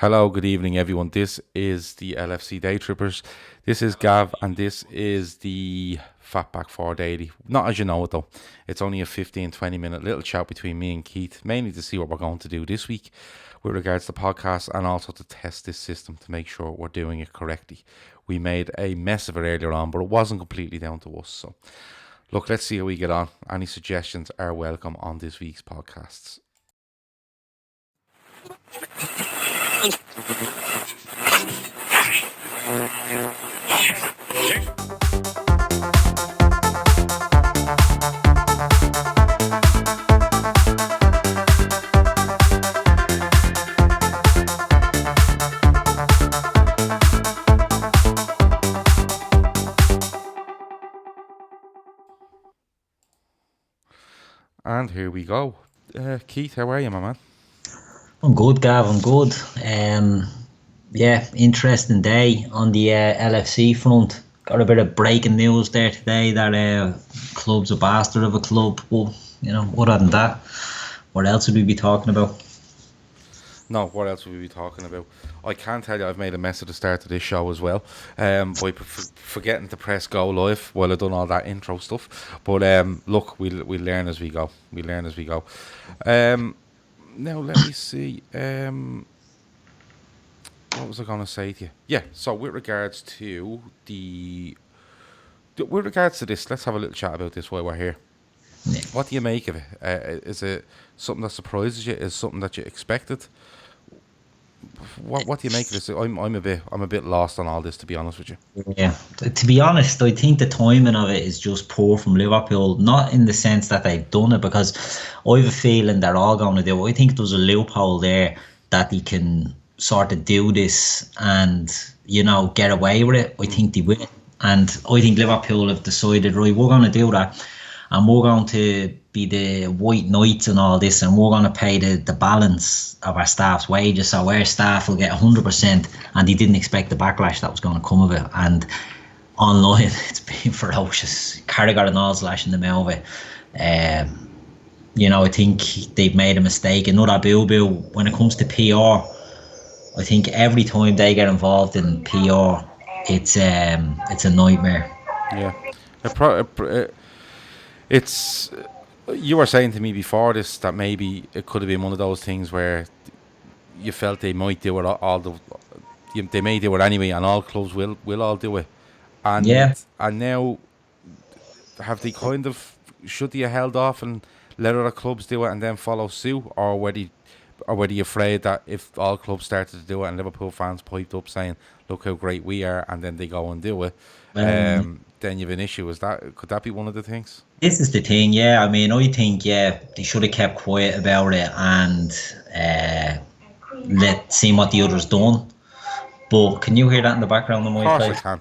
Hello, good evening, everyone. This is the LFC Daytrippers. This is Gav, and this is the FB4 daily. Not as you know it, though. It's only a 15-20 minute little chat between me and Keith, mainly to see what we're going to do this week with regards to podcasts and also to test this system to make sure we're doing it correctly. We made a mess of it earlier on, but it wasn't completely down to us. So, look, let's see how we get on. Any suggestions are welcome on this week's podcasts. And here we go. Keith, how are you, my man? I'm good, Gav. I'm good. Interesting day on the LFC front. Got a bit of breaking news there today that club's a bastard of a club. But, other than that, what else would we be talking about? No, what else would we be talking about? I can tell you I've made a mess at the start of this show as well by forgetting to press go live while I've done all that intro stuff. But look, we'll learn as we go. Now, let me see. What was I going to say to you? Yeah, so with regards to this, let's have a little chat about this while we're here. Yeah. What do you make of it? Is it something that surprises you? Is it something that you expected? What do you make of this? I'm a bit lost on all this, to be honest with you. Yeah, to be honest, I think the timing of it is just poor from Liverpool. Not in the sense that they've done it, because I have a feeling they're all going to do it. I think there's a loophole there that they can sort of do this and get away with it. I think they will, and I think Liverpool have decided, right, we're going to do that, and we're going to be the white knights and all this, and we're going to pay the balance of our staff's wages, so our staff will get 100%, and they didn't expect the backlash that was going to come of it. And online, it's been ferocious. Carragher and all slashing them out of it. I think they've made a mistake. Another boo-boo when it comes to PR. I think every time they get involved in PR, it's a nightmare. Yeah, it's. You were saying to me before this that maybe it could have been one of those things where you felt they might do it they may do it anyway, and all clubs will all do it. And Yeah. And now, have they should they have held off and let other clubs do it and then follow suit, or were they afraid that if all clubs started to do it and Liverpool fans piped up saying, "Look how great we are," and then they go and do it, then you have an issue? Could that be one of the things? This is the thing, yeah. I mean, I think, they should have kept quiet about it and see what the others done. But can you hear that in the background on my Of course place? I can.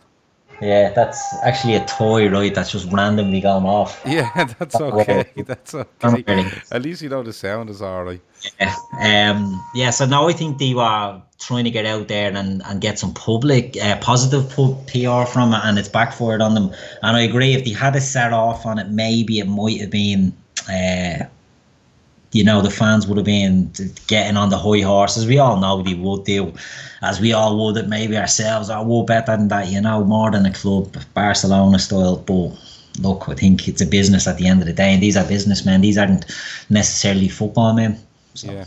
Yeah, that's actually a toy, right? That's just randomly going off. Yeah, that's okay. That's okay. Really. At least the sound is all right. Yeah. So now I think they were trying to get out there and get some public positive PR from it, and it's backfired on them. And I agree, if they had a set off on it, maybe it might have been, the fans would have been getting on the high horse, as we all know they would do, as we all would it maybe ourselves, or we're better than that, more than a club, Barcelona style. But look, I think it's a business at the end of the day, and these are businessmen. These aren't necessarily football men. So. Yeah.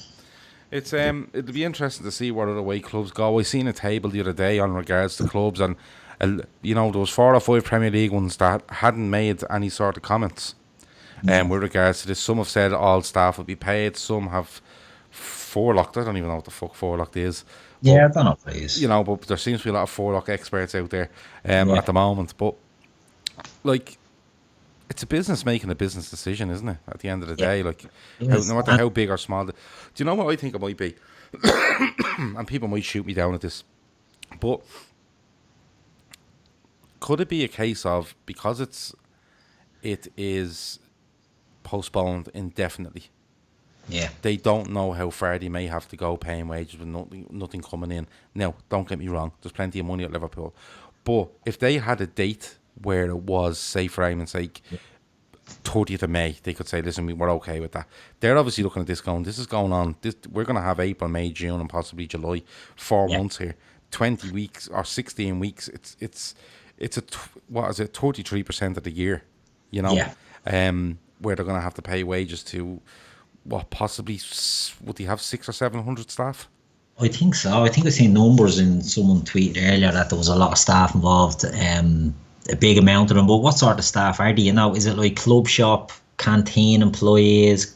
It's it'll be interesting to see what other way clubs go. I seen a table the other day on regards to clubs, and there was 4 or 5 Premier League ones that hadn't made any sort of comments. With regards to this, some have said all staff will be paid. Some have forelocked. I don't even know what the fuck forelocked is. But, yeah, I don't know what it is. But there seems to be a lot of forelock experts out there at the moment. But it's a business making a business decision, isn't it? At the end of the day, no matter how big or small. Do you know what I think it might be? And people might shoot me down at this, but could it be a case of, because it is postponed indefinitely? Yeah. They don't know how far they may have to go paying wages with nothing coming in. Now, don't get me wrong, there's plenty of money at Liverpool. But if they had a date where it was, say for argument's sake, 30th of May, they could say, listen, we're okay with that. They're obviously looking at this going, this is going on. We're going to have April, May, June, and possibly July, 4 months here, 20 weeks or 16 weeks. What is it, 33% of the year, Yeah. where they're going to have to pay wages to, what, possibly, would they have 600 or 700 staff? I think so. I think I seen numbers in someone tweeted earlier that there was a lot of staff involved, a big amount of them. But what sort of staff are they? Is it like club shop, canteen employees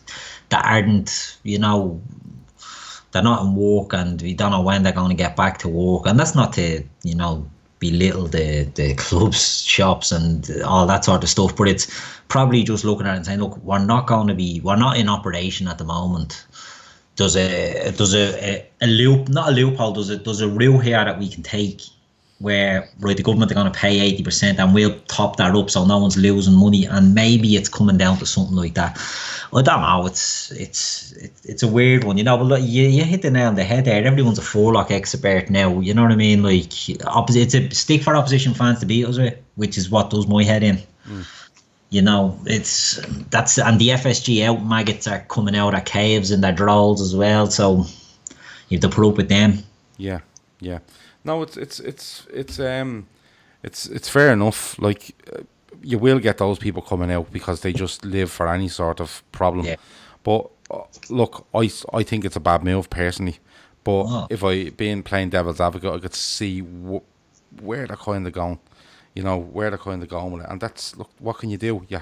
that aren't, they're not in work and we don't know when they're going to get back to work. And that's not to, belittle the clubs, shops and all that sort of stuff. But it's probably just looking at it and saying, look, we're not in operation at the moment. There's a loop, not a loophole, there's a route here that we can take where, right, the government are going to pay 80% and we'll top that up so no one's losing money, and maybe it's coming down to something like that. I don't know, it's a weird one, but look, you hit the nail on the head there. Everyone's a forelock expert now, you know what I mean? Like, it's a stick for opposition fans to beat us with, which is what does my head in. And the FSG out maggots are coming out of caves in their droles as well, so you have to put up with them. Yeah. No, it's fair enough. Like, you will get those people coming out because they just live for any sort of problem. Yeah. But look, I think it's a bad move personally. But if I being playing devil's advocate, I could see where they're kind of going. Where they're kind of going with it. And that's, look, what can you do? You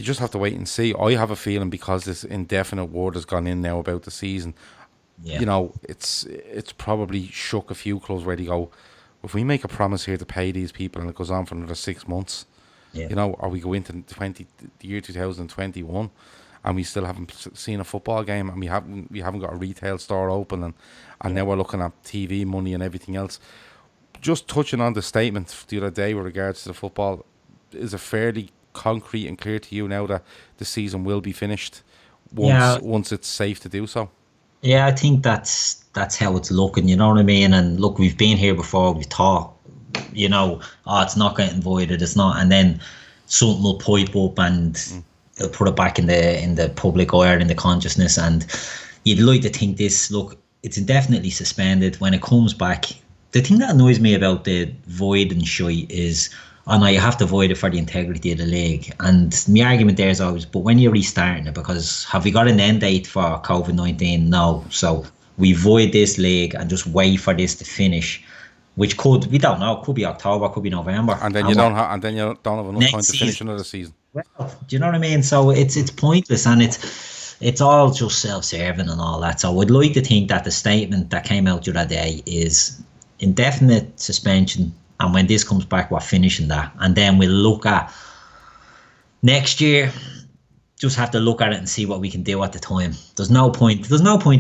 just have to wait and see. I have a feeling because this indefinite word has gone in now about the season, it's probably shook a few clubs where they go, if we make a promise here to pay these people and it goes on for another 6 months, or we go into the year 2021 and we still haven't seen a football game and we haven't got a retail store open and now we're looking at TV money and everything else. Just touching on the statement the other day with regards to the football, is it fairly concrete and clear to you now that the season will be finished once it's safe to do so? Yeah, I think that's how it's looking, you know what I mean? And look, we've been here before, we thought, it's not getting voided, it's not, and then something will pipe up and it'll put it back in the public eye, in the consciousness, and you'd like to think this, look, it's indefinitely suspended. When it comes back, the thing that annoys me about the void and shite is, you have to void it for the integrity of the league. And my argument there is always, but when you're restarting it, because have we got an end date for COVID-19? No. So we void this league and just wait for this to finish, which we don't know, it could be October, could be November. And then you don't have enough time to finish another season. Well, do you know what I mean? So it's pointless, and it's all just self-serving and all that. So I'd like to think that the statement that came out the other day is indefinite suspension, and when this comes back, we're finishing that, and then we'll look at next year. Just have to look at it and see what we can do at the time. There's no point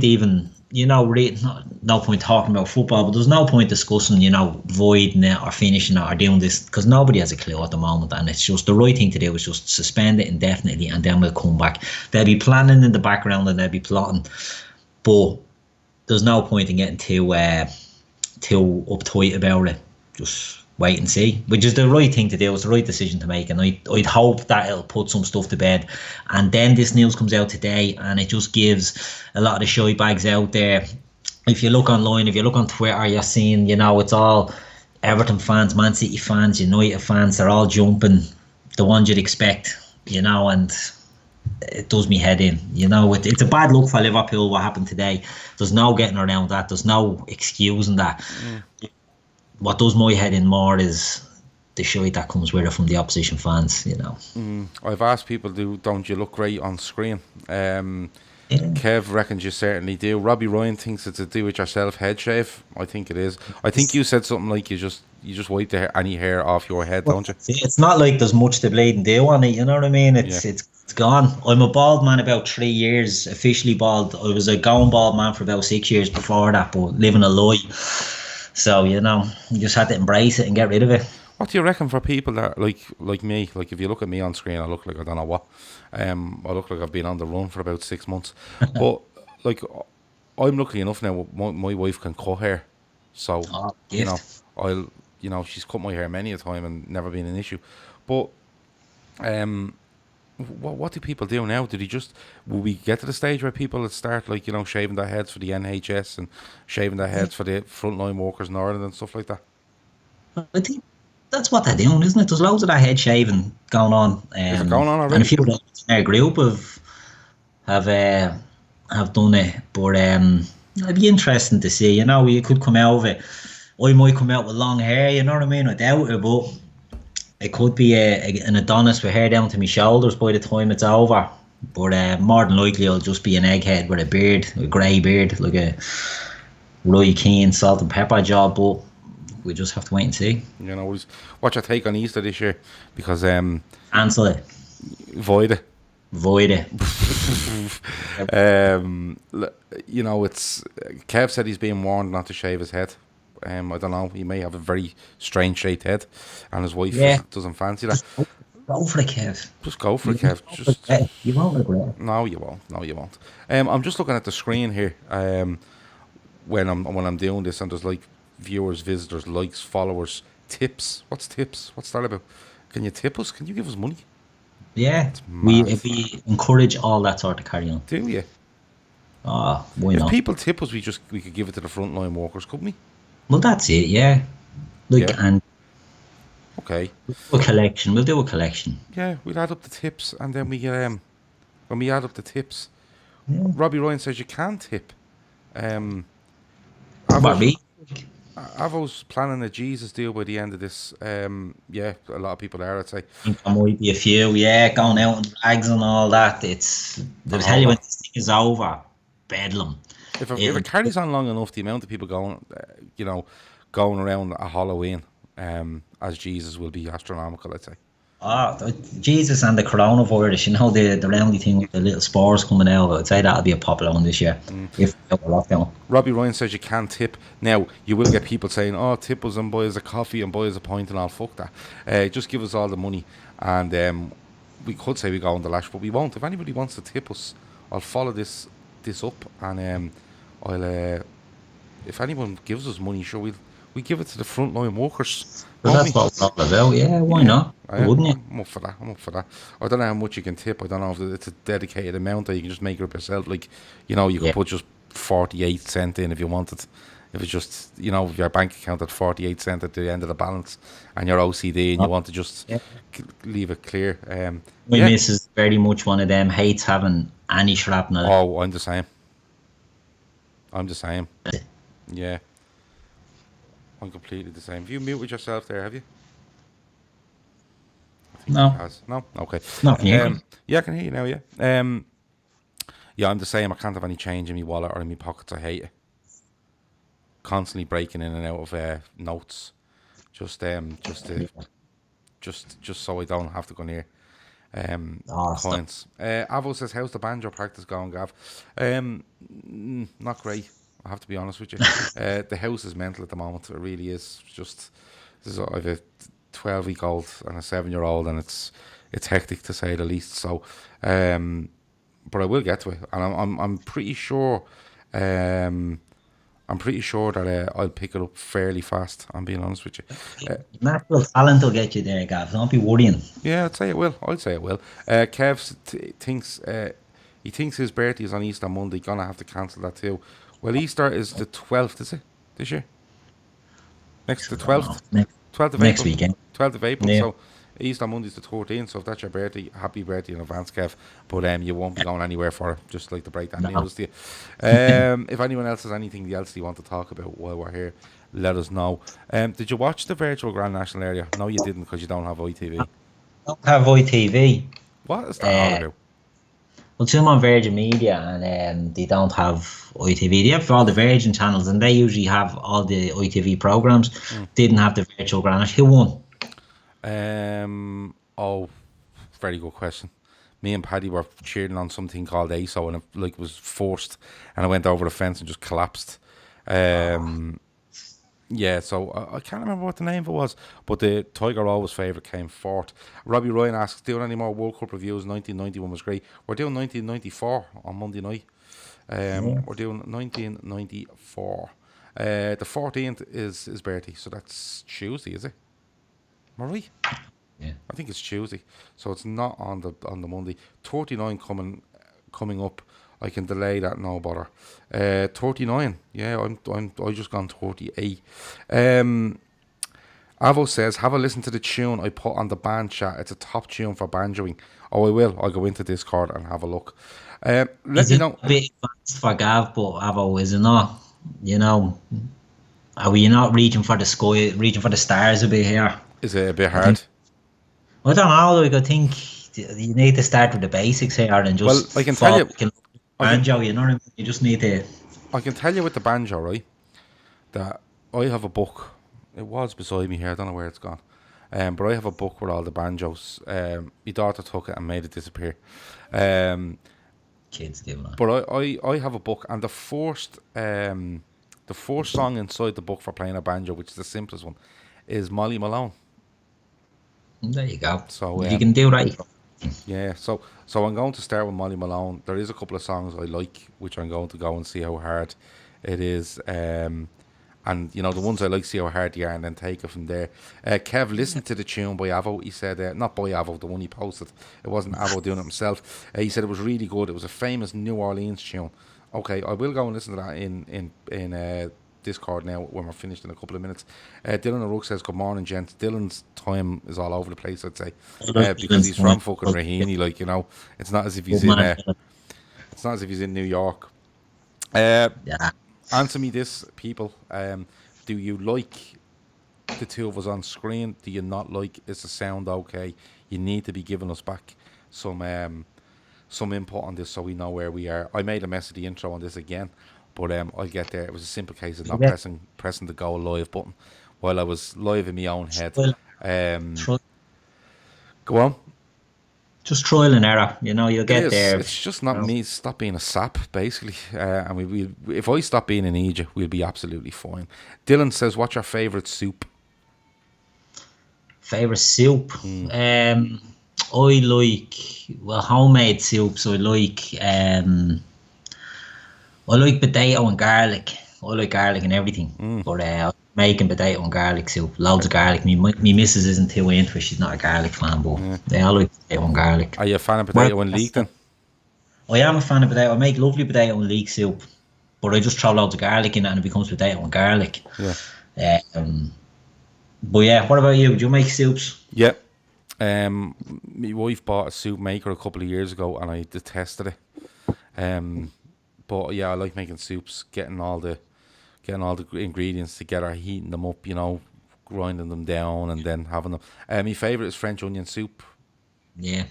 even, no point talking about football, but there's no point discussing, voiding it or finishing it or doing this, because nobody has a clue at the moment, and it's just the right thing to do is just suspend it indefinitely, and then we'll come back. They'll be planning in the background and they'll be plotting, but there's no point in getting too uptight about it. Just wait and see, which is the right thing to do. It's the right decision to make, and I'd hope that it'll put some stuff to bed. And then this news comes out today, and it just gives a lot of the shy bags out there. If you look online, if you look on Twitter, you're seeing, it's all Everton fans, Man City fans, United fans. They're all jumping, the ones you'd expect, and it does me head in. It's a bad look for Liverpool, what happened today. There's no getting around that. There's no excusing that. What does my head in more is the shite that comes with it from the opposition fans, I've asked people, don't you look great on screen? Kev reckons you certainly do. Robbie Ryan thinks it's a do-it-yourself head shave. I think it is. I think you said something like you just wipe any hair off your head, don't you? It's not like there's much to bleed and do on it, you know what I mean? It's gone. I'm a bald man about 3 years, officially bald. I was a going bald man for about 6 years before that, but living a lie. So, you just had to embrace it and get rid of it. What do you reckon for people that like me? Like, if you look at me on screen, I look like I don't know what. I look like I've been on the run for about 6 months. But like, I'm lucky enough now. My wife can cut hair, so she's cut my hair many a time and never been an issue. But What do people do now? Will we get to the stage where people would start, like, shaving their heads for the NHS and shaving their heads for the frontline workers in Ireland and stuff like that? I think that's what they're doing, isn't it? There's loads of that head shaving going on, Is it going on and a already? few of those in our group have done it. But it'd be interesting to see. You could come out of it. I might come out with long hair. You know what I mean? I doubt it, but it could be an Adonis with hair down to my shoulders by the time it's over. But more than likely, I'll just be an egghead with a beard, a grey beard, like a Roy Keane salt and pepper job. But we just have to wait and see. What's your take on Easter this year? Because Answer it. void it. Void it. It's Kev said he's being warned not to shave his head. I don't know. He may have a very strange shaped head, and his wife doesn't fancy that. Go for it, Kev. Just go for it, Kev. You won't regret it. No, you won't. No, you won't. I'm just looking at the screen here. When I'm doing this, and there's like viewers, visitors, likes, followers, tips. What's tips? What's that about? Can you tip us? Can you give us money? Yeah, we encourage all that sort of carry on. Do you? Why not? If people tip us, we could give it to the frontline workers, couldn't we? Well, that's it. Yeah, and okay. We'll do a collection. Yeah, we'll add up the tips, and then when we add up the tips, Robbie Ryan says you can tip. Avo's planning a Jesus deal by the end of this. A lot of people are, I'd say. I think there might be a few, going out in rags and all that. They'll tell you when this thing is over, bedlam. If it carries on long enough, the amount of people going around a Halloween, as Jesus will be astronomical, I'd say. Jesus and the coronavirus, the only thing with the little spores coming out, I'd say that'll be a popular one this year. If we have a lockdown. Robbie Ryan says you can tip. Now, you will get people saying, tip us and buy us a coffee and buy us a pint and all, fuck that. Just give us all the money. And we could say we go on the lash, but we won't. If anybody wants to tip us, I'll follow this up, and if anyone gives us money, sure, we give it to the frontline workers. Well, that's what it's all about. Yeah, why not? Wouldn't you? I'm up for that. I don't know how much you can tip. I don't know if it's a dedicated amount, or you can just make it up yourself. Like, you can put just 48 cents in if you wanted. If it's just, if your bank account at 48 cents at the end of the balance, and you're OCD and you want to just leave it clear. My miss is very much one of them, hates having any shrapnel. Oh, I'm the same. Yeah. I'm completely the same. Have you muted yourself there, have you? No. No? Okay. No, can you? Yeah, I can hear you now, yeah. Yeah, I'm the same. I can't have any change in my wallet or in my pockets. I hate it. Constantly breaking in and out of notes. Just so I don't have to go near coins. Avo says, how's the banjo practice going, Gav? Not great. I have to be honest with you. The house is mental at the moment. It really is. I have a 12-week-old and a 7-year-old, and it's hectic to say the least. So, but I will get to it, and I'm pretty sure. I'm pretty sure that I'll pick it up fairly fast. I'm being honest with you. Natural talent will get you there, Gav. Don't be worrying. Yeah, I'd say it will. Kev thinks his birthday is on Easter Monday. Gonna have to cancel that too. Well, Easter is the 12th, is it, this year? The 12th? 12th of next April. weekend. 12th of April, yeah. So Easter Monday's the 13th, so if that's your birthday, happy birthday in advance, Kev. But you won't be going anywhere for it, just like to break that news to you. If anyone else has anything else you want to talk about while we're here, let us know. Did you watch the virtual Grand National area? No, you didn't, because you don't have ITV. I don't have ITV. What is that all about? Well, I'm on Virgin Media, and they don't have ITV. They have all the Virgin channels, and they usually have all the ITV programs. Didn't have the virtual Grand. Who won? Very good question. Me and Paddy were cheering on something called ASO, and it was forced, and I went over the fence and just collapsed. Yeah, so I can't remember what the name of it was, but the Tiger Always favourite came fourth. Robbie Ryan asks, doing any more World Cup reviews? 1991 was great. We're doing 1994 on Monday night. We're doing 1994. The 14th is his birthday, so that's Tuesday, is it? Am I right? I think it's Tuesday, so it's not on the Monday. 39 coming up. I can delay that, no bother. 39. Yeah, I just gone 38. Avo says, have a listen to the tune I put on the band chat. It's a top tune for banjoing. Oh, I will. I'll go into Discord and have a look. Let me know. A bit advanced for Gav, but Avo, is it not? You know, are we not reaching for the sky, reaching for the stars a bit here? Is it a bit hard? I don't know. Like, I think you need to start with the basics here and just. Well, I can tell you. Banjo, you know what I mean? You just need to. I can tell you with the banjo, right? That I have a book. It was beside me here. I don't know where it's gone. But I have a book with all the banjos. My daughter took it and made it disappear. Kids do that. But I have a book, and the first song inside the book for playing a banjo, which is the simplest one, is Molly Malone. There you go. So you can do that. Yeah, so I'm going to start with Molly Malone. There is a couple of songs I like, which I'm going to go and see how hard it is. And, you know, the ones I like, see how hard they are, and then take it from there. Kev listened to the tune by Avo. He said, not by Avo, the one he posted. It wasn't Avo doing it himself. He said it was really good. It was a famous New Orleans tune. Okay, I will go and listen to that in Discord now when we're finished in a couple of minutes. Dylan O'Rourke says, good morning, gents. Dylan's time is all over the place, I'd say. Because he's from fucking Raheem, like, you know. It's not as if he's in New York. Yeah. Answer me this, people. Do you like the two of us on screen? Do you not like? Is the sound okay? You need to be giving us back some input on this so we know where we are. I made a mess of the intro on this again, but I'll get there. It was a simple case of not pressing the go live button while I was live in my own head. Go on. Just trial and error, you know, you'll get there. It's just not me. Stop being a sap, basically. And we if I stop being an idiot, we'll be absolutely fine. Dylan says, what's your favourite soup? Favourite soup? I like, homemade soups. I like potato and garlic. I like garlic and everything. But making potato and garlic soup, loads of garlic. Me missus isn't too into it. She's not a garlic fan, but I like potato and garlic. Are you a fan of potato and leek then? I am a fan of potato. I make lovely potato and leek soup, but I just throw loads of garlic in it and it becomes potato and garlic. Yeah. But yeah, what about you? Do you make soups? Yeah. My wife bought a soup maker a couple of years ago and I detested it. But yeah, I like making soups, getting all the ingredients together, heating them up, you know, grinding them down and then having them. My favourite is French onion soup. Yeah.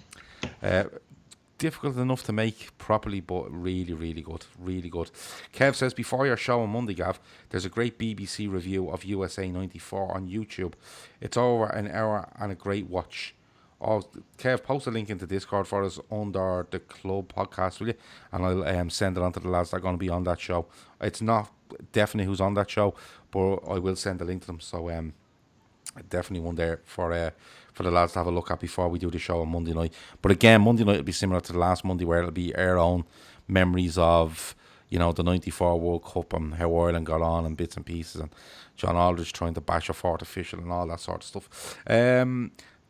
Difficult enough to make properly, but really, really good. Really good. Kev says, before your show on Monday, Gav, there's a great BBC review of USA 94 on YouTube. It's over an hour and a great watch. Oh, Kev, post a link into Discord for us under the club podcast, will you? And I'll send it on to the lads that are going to be on that show. It's not definitely who's on that show, but I will send a link to them. So definitely one there for the lads to have a look at before we do the show on Monday night. But again, Monday night will be similar to the last Monday, where it'll be our own memories of, you know, the 94 World Cup and how Ireland got on and bits and pieces, and John Aldridge trying to bash a fourth official and all that sort of stuff.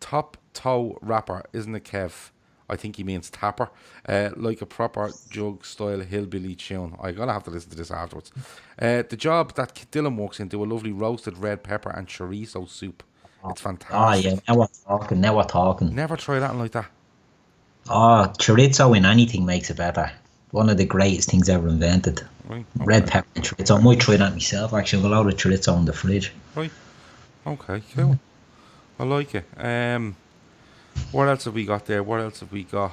Top toe rapper, isn't it, Kev? I think he means tapper. Like a proper jug style hillbilly tune. I'm gonna have to listen to this afterwards. The job that Dylan walks into, a lovely roasted red pepper and chorizo soup. It's fantastic. Oh yeah, now we're talking. Never try that like that. Oh, chorizo in anything makes it better. One of the greatest things ever invented. Right. Okay. Red pepper and chorizo. I might try that myself. Actually, I've a load of chorizo in the fridge. Right. Okay, cool. I like it. What else have we got there? Dylan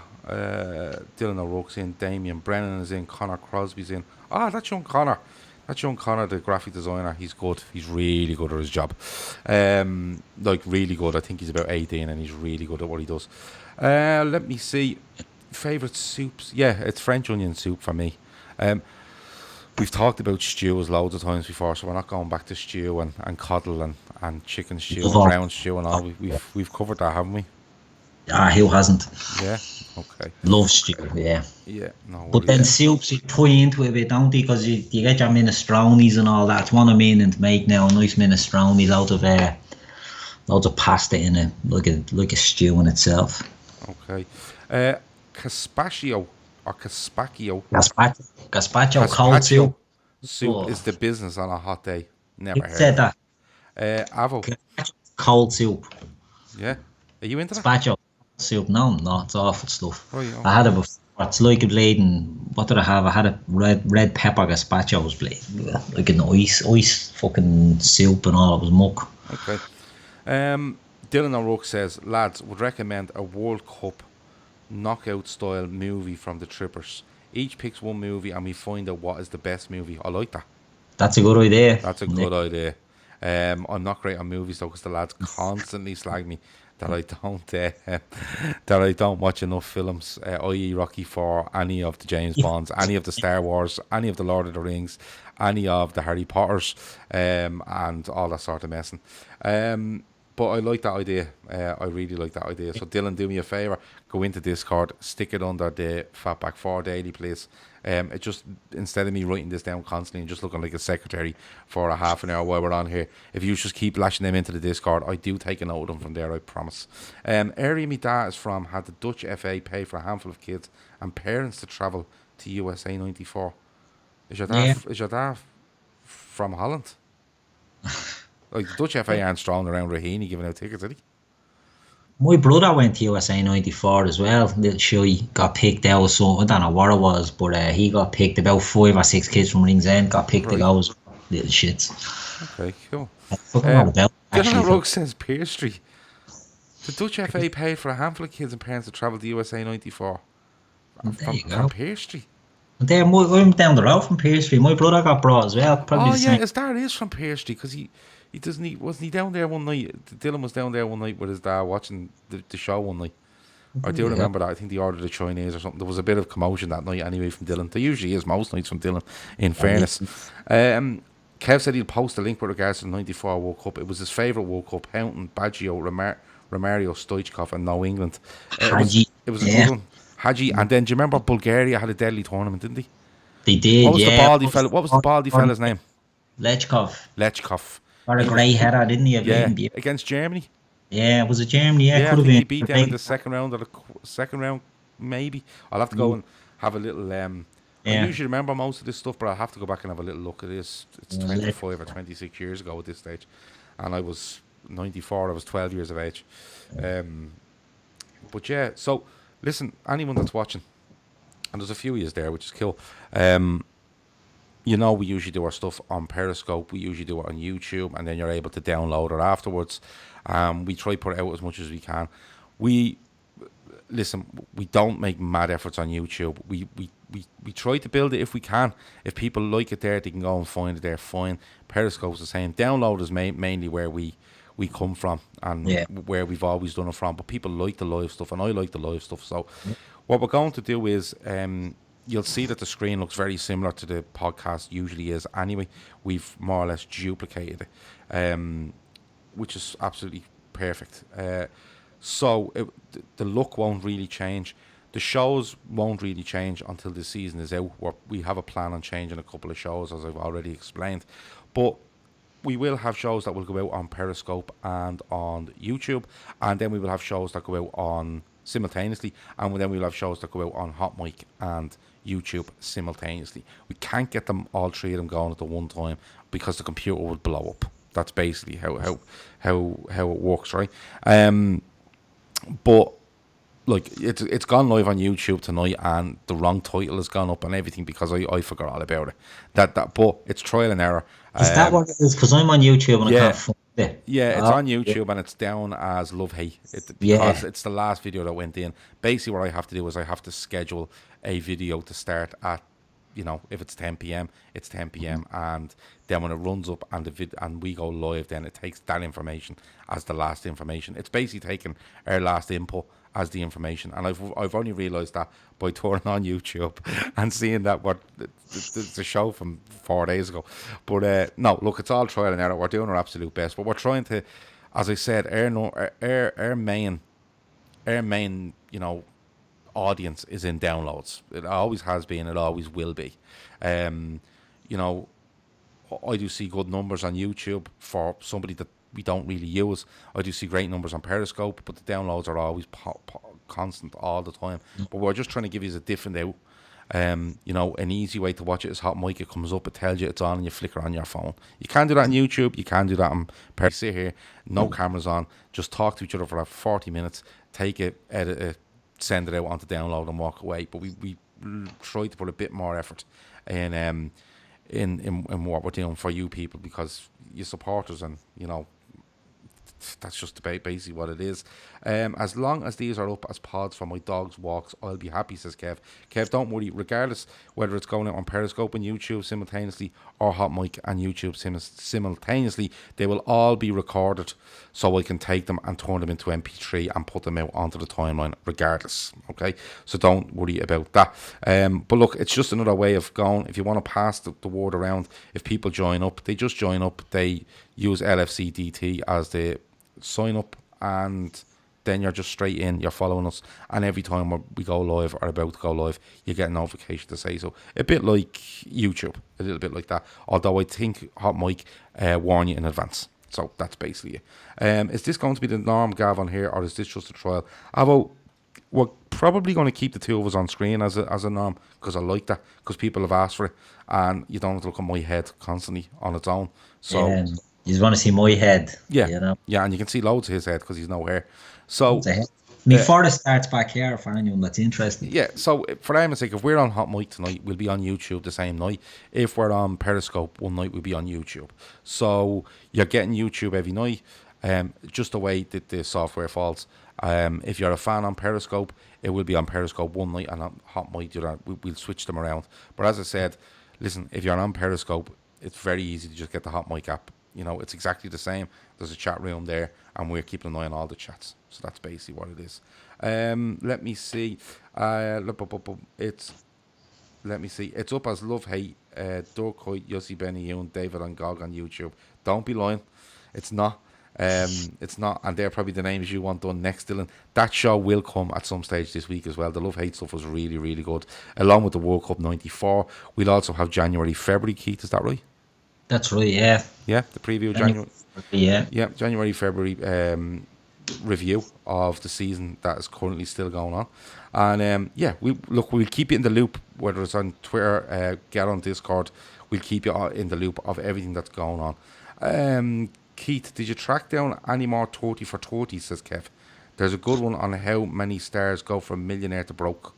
O'Rourke's in, Damien Brennan is in, Connor Crosby's in. That's young Connor. The graphic designer. He's good. He's really good at his job. Like, really good. I think he's about 18 and he's really good at what he does. Let me see. Favourite soups? Yeah, it's French onion soup for me. We've talked about stews loads of times before, so we're not going back to stew and coddle and chicken stew and brown stew and all. We've covered that, haven't we? Who hasn't? Yeah, okay. Love stew, yeah. Yeah, no worries. But then soups, you tie into it a bit, don't you? Because you get your minestроnes and all that. It's one I'm meaning to make now, a nice minestrone out of loads of pasta in it, like a stew in itself. Okay. Caspaccio or Caspaccio. Gazpacho cold Caspaccio soup. soup Oh, is the business on a hot day. you Never heard said of it. that. Avo. Gazpacho cold soup. Yeah. Are you into that? Gazpacho soup. No, no, it's awful stuff. Right. I had Okay. it before. It's like a bleeding. What did I have? I had a red pepper gazpacho. It was bleeding, like an ice fucking soup and all. It was muck. Okay. Dylan O'Rourke says, lads, would recommend a World Cup knockout style movie from the Trippers. Each picks one movie and we find out what is the best movie. I like that. That's a good idea. That's a Yeah. good idea. I'm not great on movies though, because the lads constantly slag me that I don't that I don't watch enough films, i.e. Rocky 4, any of the James Bonds, any of the Star Wars, any of the Lord of the Rings, any of the Harry Potters, and all that sort of messing. But I like that idea. I really like that idea. So Dylan, do me a favour, go into Discord, stick it under the Fatback 4 Daily, please. It just, instead of me writing this down constantly and just looking like a secretary for a half an hour while we're on here, if you just keep lashing them into the Discord, I do take a note of them from there, I promise. Area me dad is from, had the Dutch FA pay for a handful of kids and parents to travel to USA 94. Is your dad from Holland? Like, the Dutch FA aren't strong around Raheem giving out tickets, is he? My brother went to USA 94 as well. Little shy got picked out, so I don't know what it was, but he got picked. About 5 or 6 kids from Ringsend got picked to Right. go. Little shits. Okay, cool. I fucking know about Dylan actually. O'Rourke says Pear Street. The Dutch FA paid for a handful of kids and parents to travel to USA 94 There you from go. Pear Street. There, I'm down the road from Pear Street. My brother got brought as well. Probably Oh the yeah, same. his dad is from Pear Street because wasn't he down there one night? Dylan was down there one night with his dad watching the show one night. I do remember that. I think they ordered a Chinese or something. There was a bit of commotion that night anyway from Dylan. There usually is most nights from Dylan, in fairness. Kev said he'll post a link with regards to the 94 World Cup. It was his favourite World Cup. Houghton, Baggio, Romario, Stoichkov and No England. Hadji. It was a good one. Hadji. And then do you remember Bulgaria had a deadly tournament, didn't they? They did, What was yeah. the baldy fella? What was the baldy fella's name? Lechkov. Lechkov. Got a grey header, didn't he? Yeah, against Germany. Yeah, was it Germany? Yeah, Yeah, could I have think been. he beat them in the second round or the second round, maybe. I'll have to go and have a little. I Yeah. usually remember most of this stuff, but I'll have to go back and have a little look at this. It's 25 or 26 years ago at this stage, and I was 94. I was 12 years of age. But yeah, so listen, anyone that's watching, and there's a few of you there, which is cool. You know, we usually do our stuff on Periscope. We usually do it on YouTube, and then you're able to download it afterwards. We try to put it out as much as we can. We don't make mad efforts on YouTube. We try to build it if we can. If people like it there, they can go and find it there, fine. Periscope's the same. Download is mainly where we come from and where we've always done it from. But people like the live stuff, and I like the live stuff. So what we're going to do is... you'll see that the screen looks very similar to the podcast usually is anyway. We've more or less duplicated it, which is absolutely perfect. So the look won't really change. The shows won't really change until the season is out. We have a plan on changing a couple of shows, as I've already explained. But we will have shows that will go out on Periscope and on YouTube, and then we will have shows that go out on simultaneously, and then we'll have shows that go out on Hot Mic and YouTube simultaneously. We can't get them all three of them going at the one time because the computer would blow up. That's basically how it works, right? But like it's gone live on YouTube tonight, and the wrong title has gone up and everything because I forgot all about it. But it's trial and error. Is that what it is? Because I'm on YouTube and I can't find it. Yeah, it's on YouTube and it's down as Love Hate because it's the last video that went in. Basically, what I have to do is I have to schedule a video to start at, if it's 10 p.m., it's 10 p.m. And then when it runs up and we go live, then it takes that information as the last information. It's basically taking our last input as the information. And I've only realised that by turning on YouTube and seeing that the show from 4 days ago. But no, look, it's all trial and error. We're doing our absolute best, but we're trying to, as I said, our main audience is in downloads. It always has been. It always will be. I do see good numbers on YouTube for somebody that we don't really use. I do see great numbers on Periscope, but the downloads are always constant all the time. But we're just trying to give you a different out. You know, an easy way to watch it is Hot Mic. It comes up, it tells you it's on, and you flicker on your phone. You can do that on YouTube. You can do that on Periscope. Sit here, no cameras on, just talk to each other for like 40 minutes, take it, edit it, send it out onto download and walk away. But we try to put a bit more effort in what we're doing for you people, because you support us, and you know that's just basically what it is. As long as these are up as pods for my dog's walks, I'll be happy, says Kev. Kev, don't worry, regardless whether it's going out on Periscope and YouTube simultaneously or Hot Mic and YouTube simultaneously, they will all be recorded so I can take them and turn them into MP3 and put them out onto the timeline regardless, okay? So don't worry about that. But look, it's just another way of going. If you want to pass the word around, if people join up, they just join up, they use LFC DT as the sign up, and then you're just straight in, you're following us, and every time we go live or about to go live, you get a notification to say so. A bit like YouTube, a little bit like that, although I think Hot Mic warn you in advance. So that's basically it. Is this going to be the norm, Gav, on here, or is this just a trial? Although we're probably going to keep the two of us on screen as a norm, because I like that, because people have asked for it, and you don't have to look at my head constantly on its own. So you just want to see my head. Yeah, you know? Yeah, and you can see loads of his head because he's no hair. So Forest starts back here for anyone that's interested. Yeah, so for argument's sake, if we're on Hot Mic tonight, we'll be on YouTube the same night. If we're on Periscope one night, we'll be on YouTube. So you're getting YouTube every night, just the way that the software falls. If you're a fan on Periscope, it will be on Periscope one night, and on Hot Mic, we'll switch them around. But as I said, listen, if you're on Periscope, it's very easy to just get the Hot Mic app. You know, it's exactly the same. There's a chat room there, and we're keeping an eye on all the chats. So that's basically what it is. Let me see. It's up as Love Hate, Dorkoit, Yossi Benny Yoon, David and Gog on YouTube. Don't be lying. It's not. It's not, and they're probably the names you want done next, Dylan. That show will come at some stage this week as well. The Love Hate stuff was really, really good, along with the World Cup '94. We'll also have January, February. Keith, is that right? That's right, yeah. Yeah, the preview January. Yeah, January, February review of the season that is currently still going on, and we'll keep you in the loop, whether it's on Twitter, get on Discord. We'll keep you in the loop of everything that's going on. Keith, did you track down any more 30 for 30? Says Kev. There's a good one on how many stars go from millionaire to broke.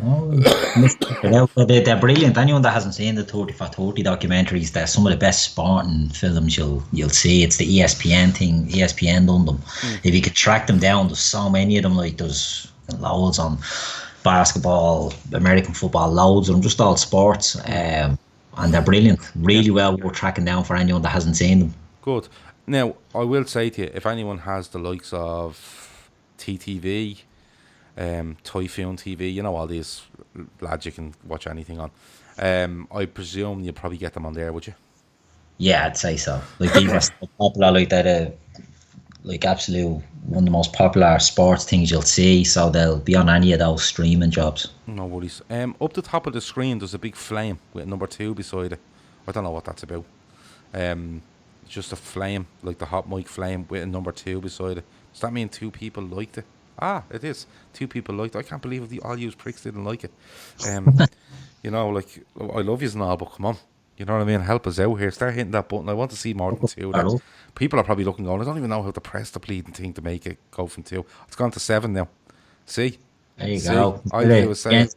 Oh, they're brilliant. Anyone that hasn't seen the 30 for 30 documentaries, they're some of the best sporting films you'll see. It's the ESPN thing. ESPN done them. If you could track them down, there's so many of them. Like there's loads on basketball, American football, loads of them, just all sports. And they're brilliant. Really well worth tracking down for anyone that hasn't seen them. Good. Now, I will say to you, if anyone has the likes of TTV, Typhoon TV, you know, all these lads you can watch anything on. I presume you'd probably get them on there, would you? Yeah, I'd say so. Like these are so popular, like that, like absolute one of the most popular sports things you'll see. So they'll be on any of those streaming jobs. No worries. Up the top of the screen, there's a big flame with number 2 beside it. I don't know what that's about. It's just a flame, like the Hot Mic flame with a number 2 beside it. Does that mean 2 people liked it? Ah, it is. 2 people liked it. I can't believe all you pricks didn't like it. You know, like, I love you and all, but come on. You know what I mean? Help us out here. Start hitting that button. I want to see more than 2. That. People are probably looking going, I don't even know how to press the bleeding thing to make it go from 2. It's gone to 7 now. See? There you go. I was saying,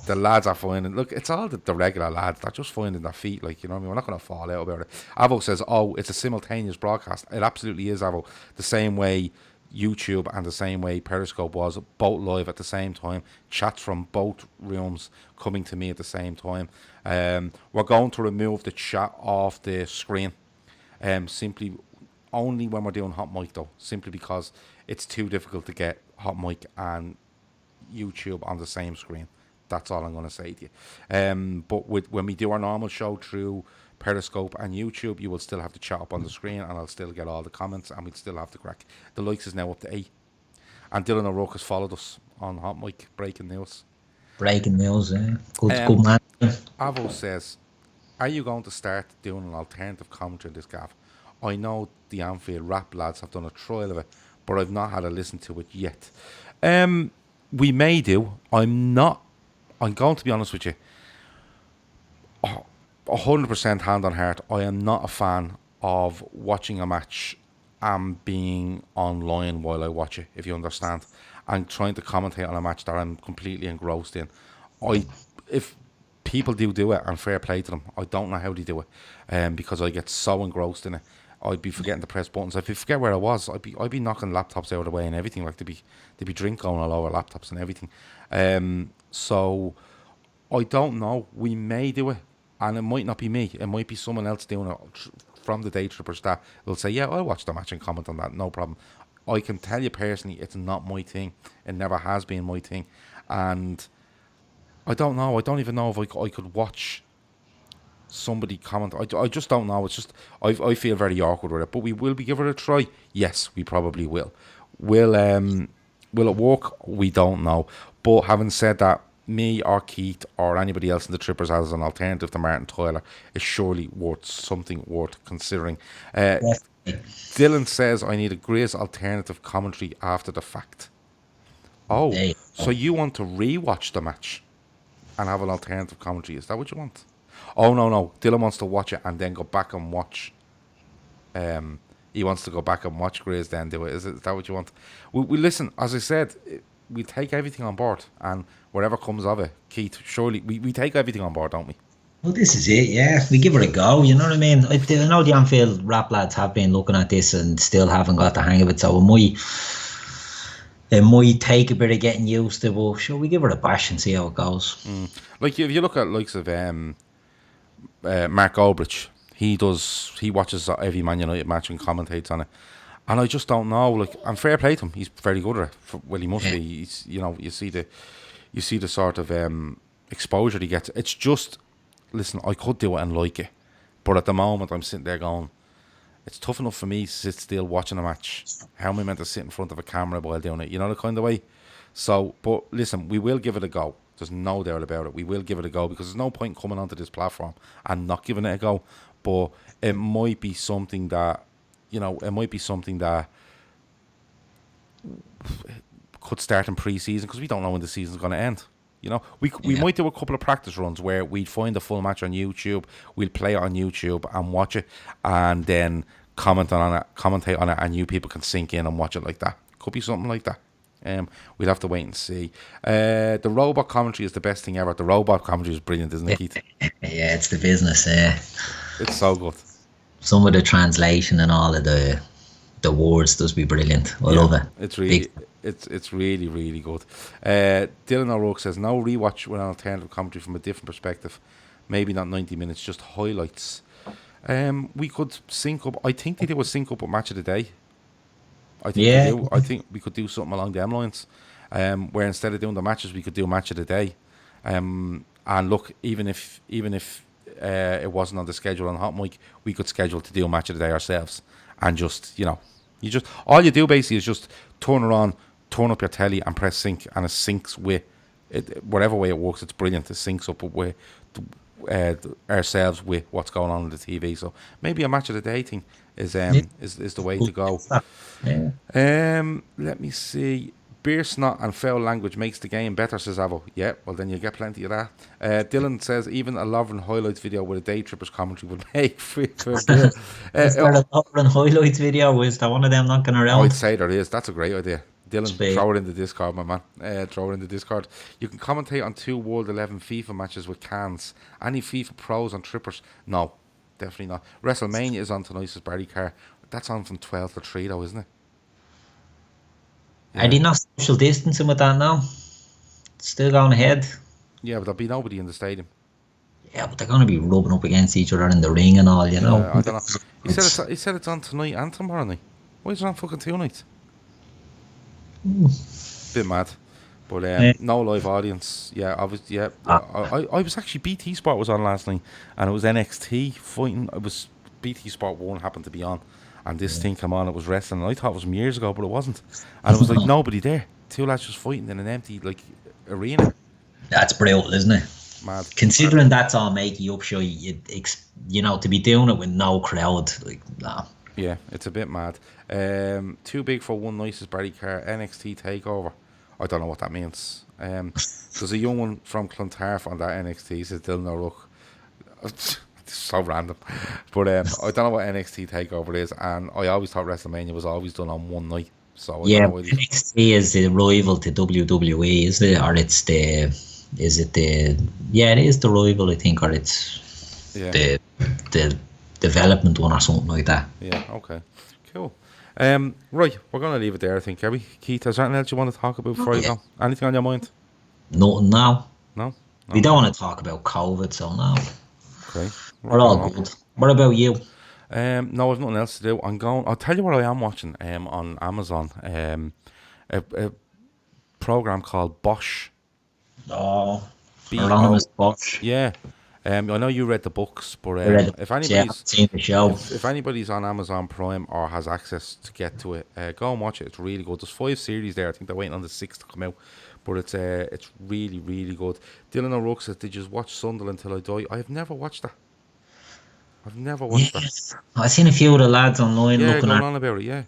the lads are finding, look, it's all the regular lads. They're just finding their feet, like, you know what I mean? We're not going to fall out about it. Avo says, oh, it's a simultaneous broadcast. It absolutely is, Avo. The same way YouTube and the same way Periscope was, both live at the same time, chats from both rooms coming to me at the same time. We're going to remove the chat off the screen, simply only when we're doing Hot Mic though, simply because it's too difficult to get Hot Mic and YouTube on the same screen. That's all I'm going to say to you. But when we do our normal show through Periscope and YouTube, you will still have the chat up on the screen, and I'll still get all the comments, and we'll still have the crack. The likes is now up to 8. And Dylan O'Rourke has followed us on Hot Mic. Breaking news. Breaking news, eh? Good man. Avo says, are you going to start doing an alternative commentary in this, Gav? I know the Anfield rap lads have done a trial of it, but I've not had a listen to it yet. We may do. I'm going to be honest with you. 100% hand on heart, I am not a fan of watching a match and being online while I watch it, if you understand, and trying to commentate on a match that I'm completely engrossed in. If people do it, and fair play to them, I don't know how they do it, because I get so engrossed in it. I'd be forgetting to press buttons. If you forget where I was, I'd be knocking laptops out of the way and everything. Like there'd be drink going all over laptops and everything. So I don't know. We may do it, and it might not be me. It might be someone else doing it from the Daytrippers that will say, yeah, I'll watch the match and comment on that, no problem. I can tell you personally, it's not my thing. It never has been my thing. And I don't know. I don't even know if I could watch somebody comment. I just don't know. It's just, I feel very awkward with it. But we will be giving it a try. Yes, we probably will. Will it work? We don't know. But having said that, me or Keith or anybody else in the Trippers as an alternative to Martin Tyler is surely something worth considering. Dylan says I need a great alternative commentary after the fact. Oh, so you want to rewatch the match and have an alternative commentary? Is that what you want? Oh, no. Dylan wants to watch it and then go back and watch. He wants to go back and watch Grays then do it. Is that what you want? We listen, as I said, we take everything on board, and whatever comes of it, Keith, surely we take everything on board, don't we? Well, this is it, yeah. We give it a go, you know what I mean? I know the Anfield rap lads have been looking at this and still haven't got the hang of it, so it might take a bit of getting used to, but sure, we give it a bash and see how it goes. Like, if you look at likes of Mark Goldbridge, he watches every Man United match and commentates on it. And I just don't know, like, and fair play to him, he's very good at it. Well, he must be. He's, you see the sort of exposure he gets. It's just, listen, I could do it and like it, but at the moment I'm sitting there going, it's tough enough for me to sit still watching a match. How am I meant to sit in front of a camera while doing it? You know, the kind of way. So, but listen, we will give it a go. There's no doubt about it. We will give it a go, because there's no point coming onto this platform and not giving it a go. But it might be something that, could start in pre-season, because we don't know when the season's going to end. You know, we might do a couple of practice runs where we'd find the full match on YouTube, we'll play it on YouTube and watch it, and then commentate on it, and you people can sink in and watch it like that. Could be something like that. We'll have to wait and see. The robot commentary is the best thing ever. The robot commentary is brilliant, isn't it, Keith? Yeah, it's the business. It's so good. Some of the translation and all of the words does be brilliant. I love it. It's really, really good. Dylan O'Rourke says, no rewatch with an alternative commentary from a different perspective. Maybe not 90 minutes, just highlights. We could sync up. I think they do a sync up with Match of the Day. I think we could do something along them lines, where instead of doing the matches, we could do Match of the Day. And look, even if it wasn't on the schedule on Hot Mic, we could schedule to do a Match of the Day ourselves, and just, all you do basically is just turn up your telly and press sync, and it syncs with it, whatever way it works. It's brilliant. It syncs up with ourselves with what's going on the TV. So maybe a Match of the Day thing is the way to go. Let me see. Beer snot and foul language makes the game better, says Avo. Yeah, well then you get plenty of that. Dylan says even a Lovren highlights video with a Daytrippers commentary would make for a beer. Is there a Lovren highlights video? Is there one of them knocking around? I'd say there is. That's a great idea. Dylan, throw it in the Discord, my man. Throw it in the Discord. You can commentate on 2 World 11 FIFA matches with cans. Any FIFA pros on Trippers? No, definitely not. WrestleMania is on tonight, says Barry Carr. That's on from 12 to 3 though, isn't it? Yeah. Are they not social distancing with that now? Still going ahead? Yeah, but there'll be nobody in the stadium. Yeah, but they're going to be rubbing up against each other in the ring and all, you know. I don't know. He said it's on tonight and tomorrow night. Why is it on fucking 2 nights? Bit mad. But no live audience. Yeah, obviously. Yeah, I was actually, BT Sport was on last night, and it was NXT fighting. It was BT Sport 1 happened to be on, and this thing came on. It was wrestling, and I thought it was from years ago, but it wasn't. And it was like nobody there. 2 lads just fighting in an empty arena. That's brutal, isn't it? Mad. Considering that's all making up show, you know, to be doing it with no crowd, nah. Yeah, it's a bit mad. Too big for one night is Barry Carr. NXT takeover. I don't know what that means. There's a young one from Clontarf on that NXT. Says Dylan O'Rourke. It's so random, but I don't know what NXT takeover is, and I always thought WrestleMania was always done on one night. So I don't Yeah, know what it is. NXT is the rival to WWE, is it? Or it's the, is it the, yeah, it is the rival, I think, or it's Yeah, the development one or something like that. yeah, okay, cool. Right, we're gonna leave it there. I think, are we? Keith, is there anything else you want to talk about before you Yeah. go? Anything on your mind? Nothing now. No. We don't Okay. want to talk about COVID, so no. Okay. We're Rock and all roll. good. What about you? No, I've nothing else to do. I'm going. I'll tell you what I am watching. On Amazon. A program called Bosch. Oh, BO. Anonymous Bosch. Yeah. I know you read the books, but I read if it. Yeah, I've anybody's seen the show. if anybody's on Amazon Prime or has access to get to it, go and watch it. It's really good. There's 5 series there. I think they're waiting on the 6th to come out, but it's really really good. Dylan O'Rourke says, "Did you watch Sunderland Till I Die?" I have never watched that. I've never Yeah, watched that. I've seen a few of the lads online Yeah, looking going at. on about it. Yeah.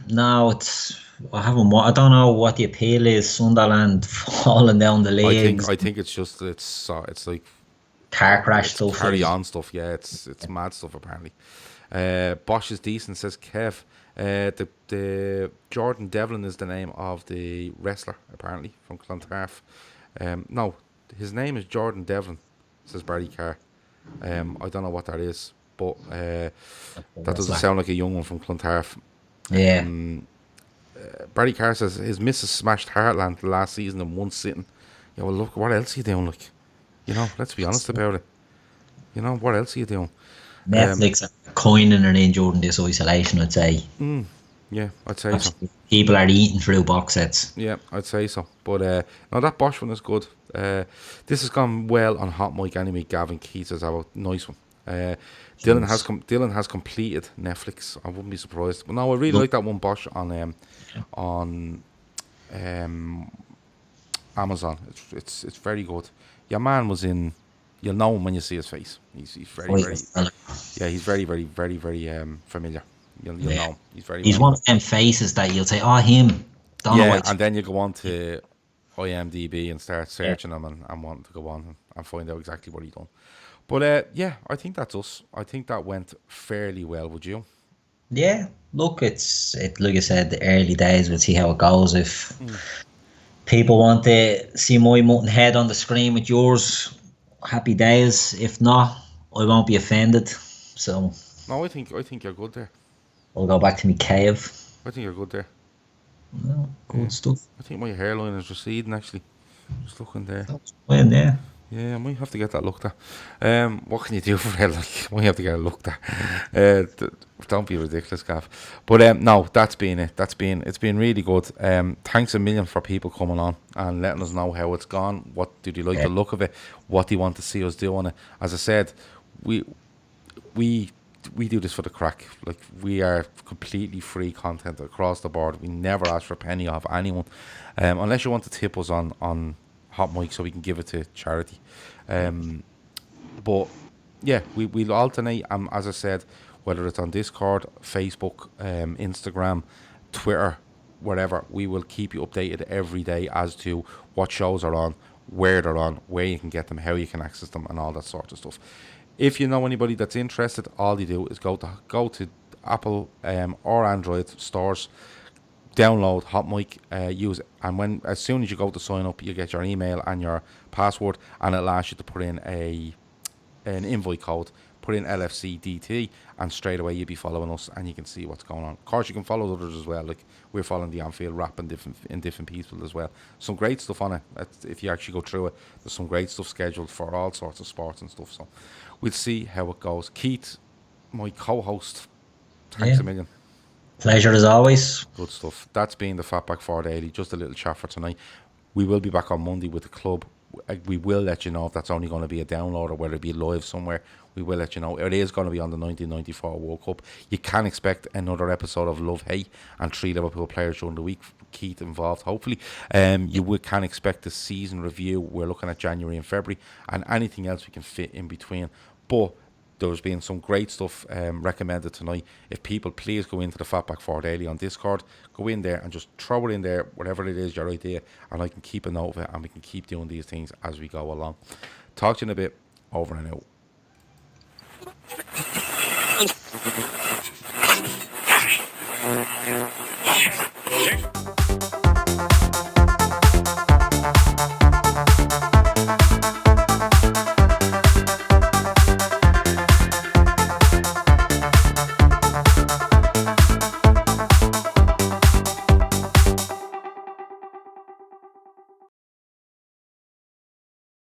No, it's, I haven't. I don't know what the appeal is. Sunderland falling down the leagues, I think it's just it's like car crash it's stuff. carry on stuff. Yeah, it's mad stuff apparently. Bosch is decent, says Kev. The Jordan Devlin is the name of the wrestler apparently from Clontarf. No, his name is Jordan Devlin, says Barry Carr. I don't know what that is, but that doesn't sound like a young one from Clontarf. Yeah, Barry Carr says his missus smashed Heartland last season in one sitting. Yeah, well, look, what else are you doing? Like, let's be honest about it. What else are you doing? Netflix are coining her in during this isolation. I'd say Yeah, I'd say so. people are eating through box sets. Yeah, I'd say so. But no, that Bosch one is good. This has gone well on Hot Mic anyway. Gavin Keith says, "Oh, nice one." Dylan has completed Netflix. I wouldn't be surprised. But no, I really like that one Bosch on Amazon. It's very good. Your man was in. You'll know him when you see his face. He's very yeah. He's very familiar. You'll know him. He's very He's well one of them faces that you'll say, "Oh, him." Don't know Yeah, why. and then you go on to IMDb and start searching him and want to go on and find out exactly what he done. But yeah, I think that's us. I think that went fairly well. Would you? Yeah, look, like I said, the early days. We'll see how it goes. If people want to see my mutton head on the screen with yours, happy days. If not, I won't be offended. So No, I think you're good there. I'll go back to my cave. I think you're good there. Well, good stuff. I think my hairline is receding actually. Just looking there. Well, yeah. Yeah, I might have to get that looked at. What can you do for it? Like, might have to get it looked at. Don't be ridiculous, Gav. But no, that's been it. It's been really good. Thanks a million for people coming on and letting us know how it's gone. What did you like the look of it? What do you want to see us do on it? As I said, we do this for the crack. Like, we are completely free content across the board. We never ask for a penny off anyone, unless you want to tip us on Hot Mic so we can give it to charity. But yeah, we'll alternate. As I said, whether it's on Discord, Facebook, Instagram, Twitter, wherever, we will keep you updated every day as to what shows are on, where they're on, where you can get them, how you can access them, and all that sort of stuff. If you know anybody that's interested, all you do is go to Apple or Android stores, download Hot Mic, use it, and as soon as you go to sign up, you get your email and your password, and it'll ask you to put in an invite code, put in LFCDT, and straight away you'll be following us and you can see what's going on. Of course, you can follow others as well. Like, we're following the Anfield rap in different people as well. Some great stuff on it. If you actually go through it, there's some great stuff scheduled for all sorts of sports and stuff. So we'll see how it goes. Keith, my co-host, thanks a million. Pleasure as always. Good stuff. That's been the Fatback 4 Daily. Just a little chat for tonight. We will be back on Monday with the club. We will let you know if that's only going to be a download or whether it be live somewhere. We will let you know. It is going to be on the 1994 World Cup. You can expect another episode of Love Hate and 3 Liverpool players during the week. Keith involved, hopefully. Can expect the season review. We're looking at January and February, and anything else we can fit in between. But There's been some great stuff recommended tonight. If people please go into the Fatback 4 Daily on Discord, go in there and just throw it in there, whatever it is, your idea, and I can keep a note of it and we can keep doing these things as we go along. Talk to you in a bit. Over and out.